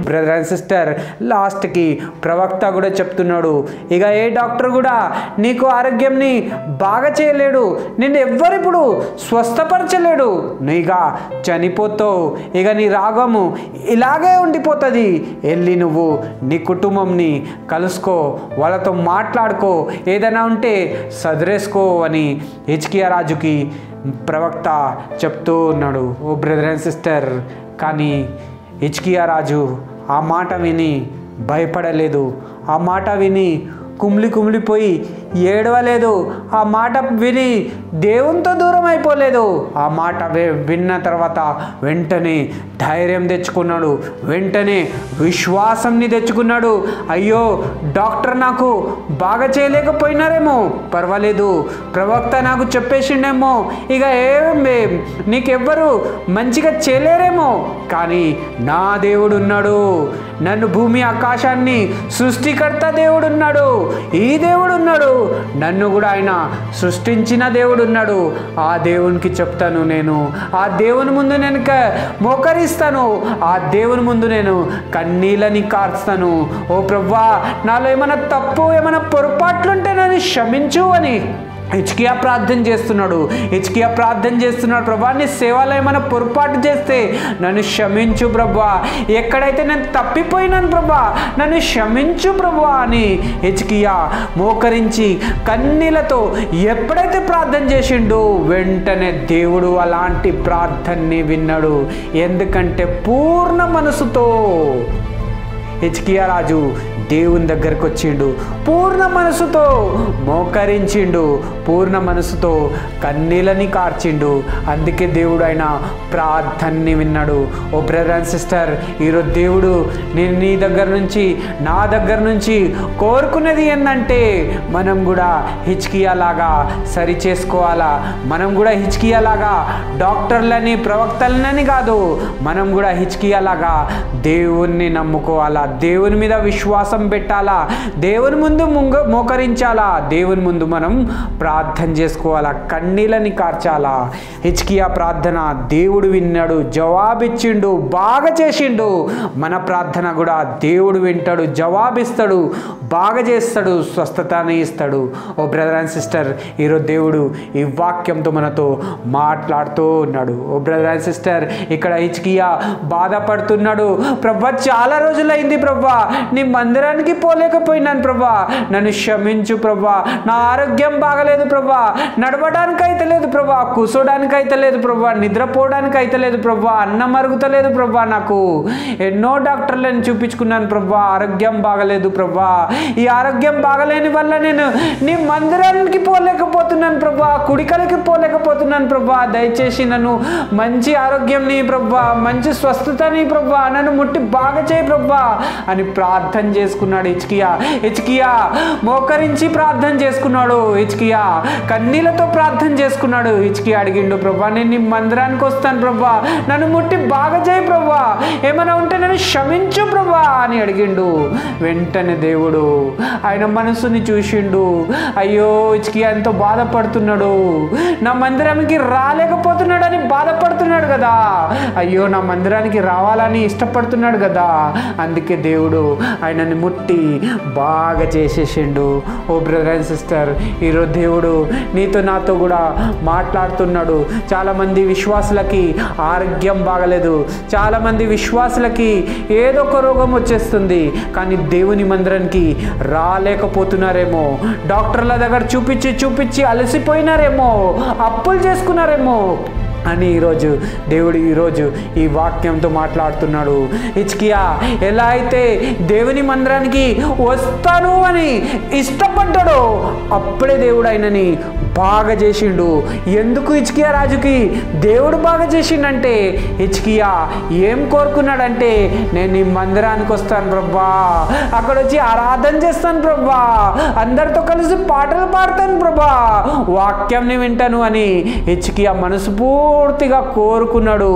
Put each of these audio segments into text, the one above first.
Brother and sister, లాస్ట్కి ప్రవక్త కూడా చెప్తున్నాడు, ఇక ఏ డాక్టర్ కూడా నీకు ఆరోగ్యంని బాగా చేయలేడు, నిన్ను ఎవ్వరిప్పుడు స్వస్థపరచలేడు, నీగా చనిపోతావు, ఇక నీ రాగము ఇలాగే ఉండిపోతుంది, వెళ్ళి నువ్వు నీ కుటుంబంని కలుసుకో, వాళ్ళతో మాట్లాడుకో, ఏదైనా ఉంటే సదిరేసుకో అని హిజ్కియా రాజుకి ప్రవక్త చెప్తూ ఉన్నాడు. ఓ బ్రదర్ అండ్ సిస్టర్, కానీ హిజ్కియా రాజు ఆ మాట విని భయపడలేదు, ఆ మాట విని కుమిలిపోయి ఏడవలేదు, ఆ మాట విని దేవునితో దూరం అయిపోలేదు. ఆ మాట విన్న తర్వాత వెంటనే ధైర్యం తెచ్చుకున్నాడు, వెంటనే విశ్వాసంని తెచ్చుకున్నాడు. అయ్యో, డాక్టర్ నాకు బాగా చేయలేకపోయినారేమో, పర్వాలేదు, ప్రవక్త నాకు చెప్పేసిండేమో, ఇక నీకెవ్వరు మంచిగా చేయలేరేమో, కానీ నా దేవుడు ఉన్నాడు, నన్ను భూమి ఆకాశాన్ని సృష్టికర్త దేవుడు ఉన్నాడు, ఈ దేవుడు ఉన్నాడు, నన్ను కూడా ఆయన సృష్టించిన దేవుడు ఉన్నాడు, ఆ దేవునికి చెప్తాను, నేను ఆ దేవుని ముందు నేను మోకరిస్తాను, ఆ దేవుని ముందు నేను కన్నీళ్ళని కార్స్తాను. ఓ ప్రభువా, నాలో ఏమైనా తప్పు ఏమైనా పొరపాట్లుంటే నన్ను క్షమించు అని హిజ్కియా ప్రార్థన చేస్తున్నాడు. ప్రభా, నీ సేవలో ఏమైనా పొరపాటు చేస్తే నన్ను క్షమించు ప్రభా, ఎక్కడైతే నేను తప్పిపోయినాను ప్రభా, నన్ను క్షమించు ప్రభా అని హిజ్కియా మోకరించి కన్నీళ్లతో ఎప్పుడైతే ప్రార్థన చేసిండో వెంటనే దేవుడు అలాంటి ప్రార్థనని విన్నాడు. ఎందుకంటే పూర్ణ మనసుతో హిజ్కియా రాజు దేవుని దగ్గరకు వచ్చిండు, పూర్ణ మనసుతో మోకరించిండు, పూర్ణ మనసుతో కన్నీళ్ళని కార్చిండు. అందుకే దేవుడు ఆయన ప్రార్థనని విన్నాడు. ఓ బ్రదర్ అండ్ సిస్టర్, ఈరోజు దేవుడు నేను నీ దగ్గర నుంచి నా దగ్గర నుంచి కోరుకునేది ఏంటంటే మనం కూడా హిజ్కియా లాగా సరి చేసుకోవాలా, మనం కూడా హిజ్కియా లాగా డాక్టర్లని ప్రవక్తలని కాదు, మనం కూడా హిజ్కియా లాగా దేవుణ్ణి నమ్ముకోవాలా, దేవుని మీద విశ్వాసం పెట్టాలా, దేవుని ముందు మోకరించాలా, దేవుని ముందు మనం ప్రార్థన చేసుకోవాలా, కన్నీళ్ళని కార్చాలా. హిజ్కియా ప్రార్థన దేవుడు విన్నాడు, జవాబిచ్చిండు, బాగా చేసిండు. మన ప్రార్థన కూడా దేవుడు వింటాడు, జవాబిస్తాడు, బాగా చేస్తాడు, స్వస్థతని ఇస్తాడు. ఓ బ్రదర్ అండ్ సిస్టర్, ఈరోజు దేవుడు ఈ వాక్యంతో మనతో మాట్లాడుతూ ఉన్నాడు. ఓ బ్రదర్ అండ్ సిస్టర్, ఇక్కడ హిజ్కియా బాధపడుతున్నాడు. ప్రభా, చాలా రోజులైంది ప్రభా, నీ మందిరానికి పోలేకపోయినాను ప్రభా, నన్ను క్షమించు ప్రభా, నా ఆరోగ్యం బాగలేదు ప్రభా, నడవడానికి అయితే లేదు ప్రభా, కూర్చోడానికి అయితే లేదు ప్రభా, నిద్రపోవడానికి అయితే లేదు ప్రభా, అన్నం అరుగుతలేదు ప్రభా, నాకు ఎన్నో డాక్టర్లను చూపించుకున్నాను ప్రభా, ఆరోగ్యం బాగలేదు ప్రభా, ఈ ఆరోగ్యం బాగలేని వల్ల నేను నీ మందిరానికి పోలేకపోతున్నాను ప్రభా, కుడికలకి పోలేకపోతున్నాను ప్రభా, దయచేసి నన్ను మంచి ఆరోగ్యంని ప్రభా, మంచి స్వస్థతని ప్రభా, నన్ను ముట్టి బాగా చేయి ప్రభా అని ప్రార్థన చేసుకున్నాడు హిజ్కియా మోకరించి ప్రార్థన చేసుకున్నాడు. హిజ్కియా కన్నీళ్లతో ప్రార్థన చేసుకున్నాడు. హిజ్కియా అడిగిండు, ప్రభా, నేను నీ మందిరానికి వస్తాను ప్రభా, నన్ను ముట్టి బాగా చేయి ప్రభా, ఏమైనా ఉంటే నన్ను క్షమించు ప్రభా అని అడిగిండు. వెంటనే దేవుడు ఆయన మనసుని చూసిండు. అయ్యో, హిజ్కియా ఎంతో బాధపడుతున్నాడు, నా మందిరానికి రాలేకపోతున్నాడని బాధపడుతున్నాడు కదా, అయ్యో నా మందిరానికి రావాలని ఇష్టపడుతున్నాడు కదా, అందుకే దేవుడు ఆయనని ముట్టి బాగా చేసేసిండు. ఓ బ్రదర్ అండ్ సిస్టర్, ఈరోజు దేవుడు నీతో నాతో కూడా మాట్లాడుతున్నాడు. చాలామంది విశ్వాసులకి ఆరోగ్యం బాగలేదు, చాలామంది విశ్వాసులకి ఏదో ఒక రోగం వచ్చేస్తుంది, కానీ దేవుని మందిరానికి రాలేకపోతున్నారేమో, డాక్టర్ల దగ్గర చూపించి అలసిపోయినారేమో, అప్పులు చేసుకున్నారేమో అని దేవుడు ఈరోజు ఈ వాక్యంతో మాట్లాడుతున్నాడు. హిజ్కియా ఎలా అయితే దేవుని మందిరానికి వస్తాను అని ఇష్టపడ్డాడో అప్పుడే దేవుడు ఆయనని బాగా చేసిండు. ఎందుకు హిజ్కియా రాజుకి దేవుడు బాగా చేసిండంటే, హిజ్కియా ఏం కోరుకున్నాడంటే, నేను ఈ మందిరానికి వస్తాను ప్రభా, అక్కడ వచ్చి ఆరాధన చేస్తాను ప్రభా, అందరితో కలిసి పాటలు పాడతాను ప్రభా, వాక్యంని వింటాను అని హిజ్కియా మనస్ఫూర్తిగా కోరుకున్నాడు.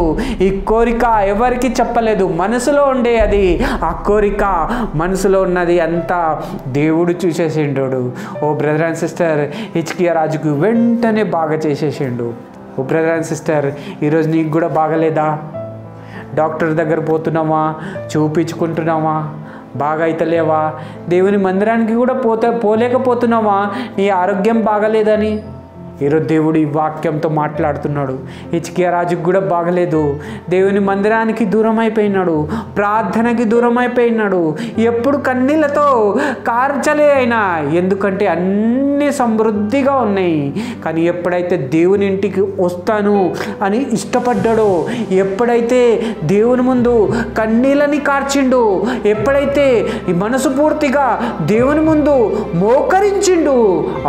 ఈ కోరిక ఎవరికి చెప్పలేదు, మనసులో ఉండే అది, ఆ కోరిక మనసులో ఉన్నది అంతా దేవుడు చూసేసిండు. ఓ బ్రదర్ అండ్ సిస్టర్, హిజ్కియా రాజుకు వెంటనే బాగా చేసేసిండు. ఓ బ్రదర్ అండ్ సిస్టర్, ఈరోజు నీకు కూడా బాగలేదా? డాక్టర్ దగ్గర పోతున్నామా, చూపించుకుంటున్నామా, బాగా అయితలేవా, దేవుని మందిరానికి కూడా పోలేకపోతున్నావా నీ ఆరోగ్యం బాగలేదని? ఈరోజు దేవుడు ఈ వాక్యంతో మాట్లాడుతున్నాడు. హిజ్కియా రాజుకు కూడా బాగలేదు, దేవుని మందిరానికి దూరం అయిపోయినాడు, ప్రార్థనకి దూరం అయిపోయినాడు, ఎప్పుడు కన్నీళ్ళతో కార్చలే అయినా, ఎందుకంటే అన్నీ సమృద్ధిగా ఉన్నాయి. కానీ ఎప్పుడైతే దేవుని ఇంటికి వస్తాను అని ఇష్టపడ్డాడో, ఎప్పుడైతే దేవుని ముందు కన్నీళ్ళని కార్చిండు, ఎప్పుడైతే ఈ మనసు పూర్తిగా దేవుని ముందు మోకరించిండు,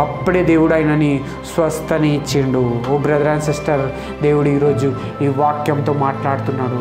అప్పుడే దేవుడు ఆయనని స్వస్థని ఇచ్చిండు. ఓ బ్రదర్ అండ్ సిస్టర్, దేవుడు ఈరోజు ఈ వాక్యంతో మాట్లాడుతున్నాడు.